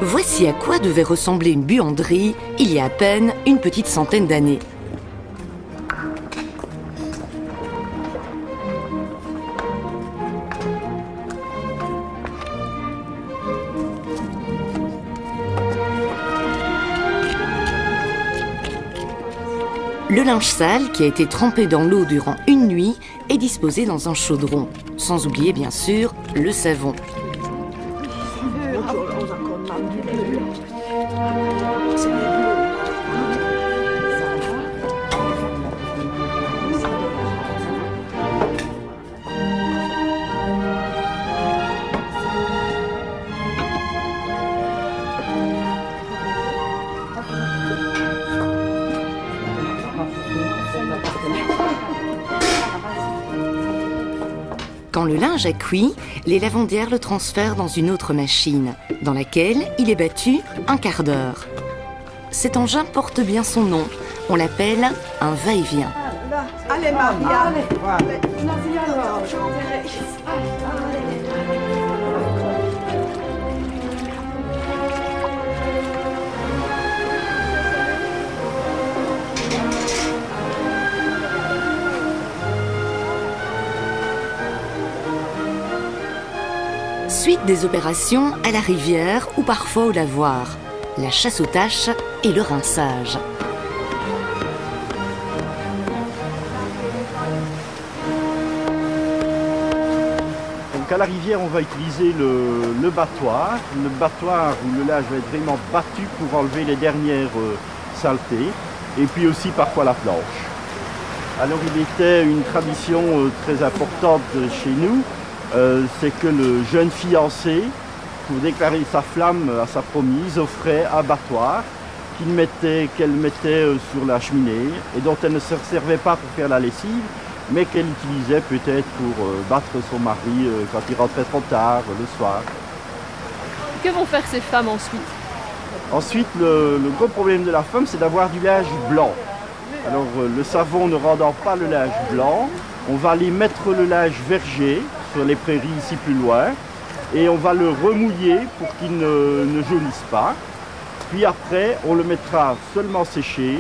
Voici à quoi devait ressembler une buanderie il y a à peine une petite centaine d'années. Le linge sale, qui a été trempé dans l'eau durant une nuit, est disposé dans un chaudron. Sans oublier bien sûr le savon. Quand le linge a cuit, les lavandières le transfèrent dans une autre machine, dans laquelle il est battu un quart d'heure. Cet engin porte bien son nom. On l'appelle un va-et-vient. Allez, Maria. Suite des opérations à la rivière ou parfois au lavoir, la chasse aux taches et le rinçage. Donc à la rivière, on va utiliser le battoir. Le battoir où le linge va être vraiment battu pour enlever les dernières saletés. Et puis aussi parfois la planche. Alors il était une tradition très importante chez nous. C'est que le jeune fiancé, pour déclarer sa flamme à sa promise, offrait un battoir qu'elle mettait sur la cheminée et dont elle ne se servait pas pour faire la lessive, mais qu'elle utilisait peut-être pour battre son mari quand il rentrait trop tard, le soir. Que vont faire ces femmes ensuite? Ensuite, le gros problème de la femme, c'est d'avoir du linge blanc. Alors, le savon ne rendant pas le linge blanc, on va aller mettre le linge verger sur les prairies ici plus loin et on va le remouiller pour qu'il ne jaunisse pas. Puis après, on le mettra seulement sécher.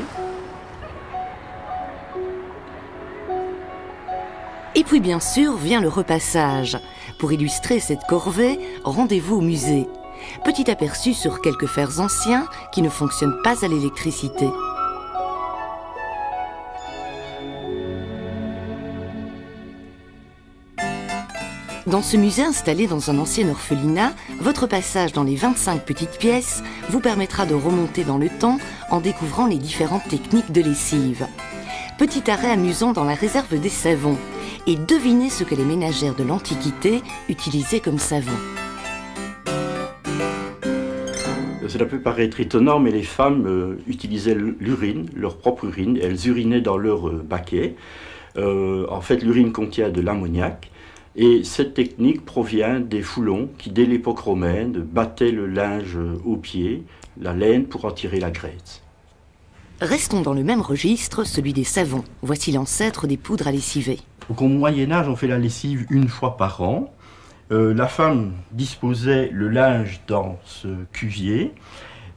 Et puis bien sûr vient le repassage. Pour illustrer cette corvée, rendez-vous au musée. Petit aperçu sur quelques fers anciens qui ne fonctionnent pas à l'électricité. Dans ce musée installé dans un ancien orphelinat, votre passage dans les 25 petites pièces vous permettra de remonter dans le temps en découvrant les différentes techniques de lessive. Petit arrêt amusant dans la réserve des savons et devinez ce que les ménagères de l'Antiquité utilisaient comme savon. Cela peut paraître étonnant, mais les femmes utilisaient l'urine, leur propre urine. Elles urinaient dans leur baquet. En fait, l'urine contient de l'ammoniac. Et cette technique provient des foulons qui, dès l'époque romaine, battaient le linge au pied, la laine pour en tirer la graisse. Restons dans le même registre, celui des savons. Voici l'ancêtre des poudres à lessiver. Donc, au Moyen-Âge, on fait la lessive une fois par an. La femme disposait le linge dans ce cuvier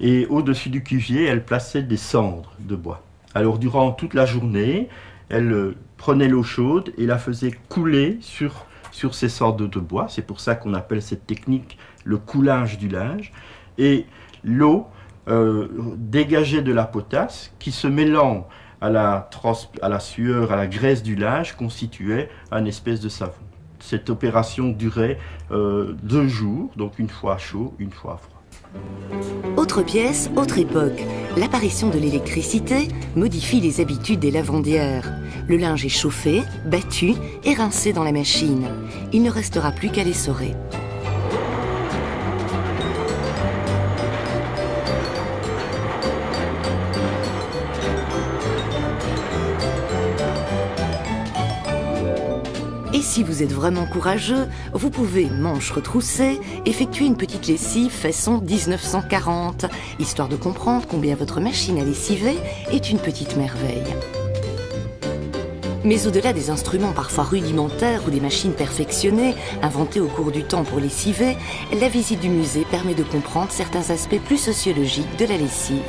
et au-dessus du cuvier, elle plaçait des cendres de bois. Alors, durant toute la journée, elle prenait l'eau chaude et la faisait couler sur ces cendres de bois. C'est pour ça qu'on appelle cette technique le coulage du linge. Et l'eau dégageait de la potasse qui se mêlant à la sueur, à la graisse du linge, constituait un espèce de savon. Cette opération durait 2 jours, donc une fois chaud, une fois froid. Autre pièce, autre époque. L'apparition de l'électricité modifie les habitudes des lavandières. Le linge est chauffé, battu et rincé dans la machine. Il ne restera plus qu'à l'essorer. Si vous êtes vraiment courageux, vous pouvez, manches retroussées, effectuer une petite lessive façon 1940, histoire de comprendre combien votre machine à lessiver est une petite merveille. Mais au-delà des instruments parfois rudimentaires ou des machines perfectionnées, inventées au cours du temps pour lessiver, la visite du musée permet de comprendre certains aspects plus sociologiques de la lessive.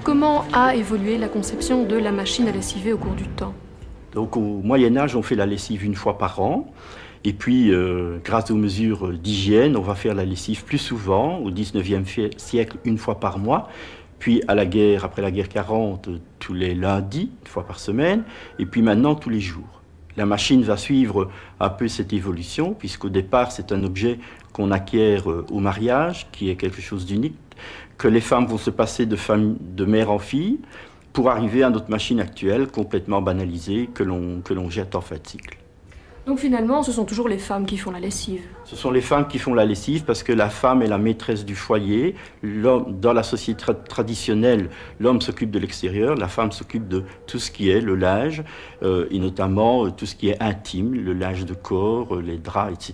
Comment a évolué la conception de la machine à lessiver au cours du temps ? Donc au Moyen-Âge, on fait la lessive une fois par an. Et puis, grâce aux mesures d'hygiène, on va faire la lessive plus souvent, au XIXe siècle, une fois par mois. Puis après la guerre 40, tous les lundis, une fois par semaine. Et puis maintenant, tous les jours. La machine va suivre un peu cette évolution, puisqu'au départ, c'est un objet qu'on acquiert au mariage, qui est quelque chose d'unique, que les femmes vont se passer de mère en fille, pour arriver à notre machine actuelle, complètement banalisée, que l'on jette en fin de cycle. Donc finalement, ce sont toujours les femmes qui font la lessive. Ce sont les femmes qui font la lessive parce que la femme est la maîtresse du foyer. Dans la société traditionnelle, l'homme s'occupe de l'extérieur, la femme s'occupe de tout ce qui est le linge, et notamment tout ce qui est intime, le linge de corps, les draps, etc.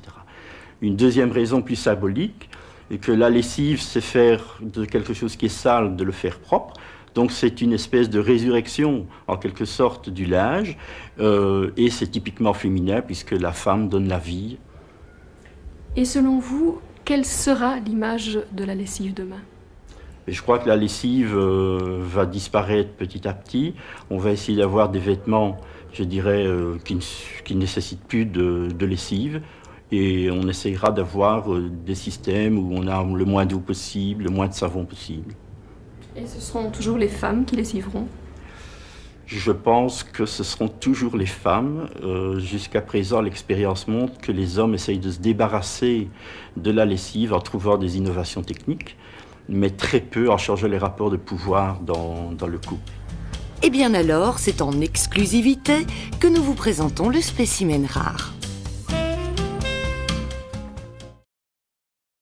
Une deuxième raison plus symbolique est que la lessive, c'est faire de quelque chose qui est sale, de le faire propre. Donc c'est une espèce de résurrection, en quelque sorte, du linge, et c'est typiquement féminin, puisque la femme donne la vie. Et selon vous, quelle sera l'image de la lessive demain ? Et je crois que la lessive va disparaître petit à petit. On va essayer d'avoir des vêtements, je dirais, qui ne nécessitent plus de lessive. Et on essayera d'avoir des systèmes où on a le moins d'eau possible, le moins de savon possible. Et ce seront toujours les femmes qui lessiveront ? Je pense que ce seront toujours les femmes. Jusqu'à présent, l'expérience montre que les hommes essayent de se débarrasser de la lessive en trouvant des innovations techniques, mais très peu en changeant les rapports de pouvoir dans le couple. Et bien alors, c'est en exclusivité que nous vous présentons le spécimen rare.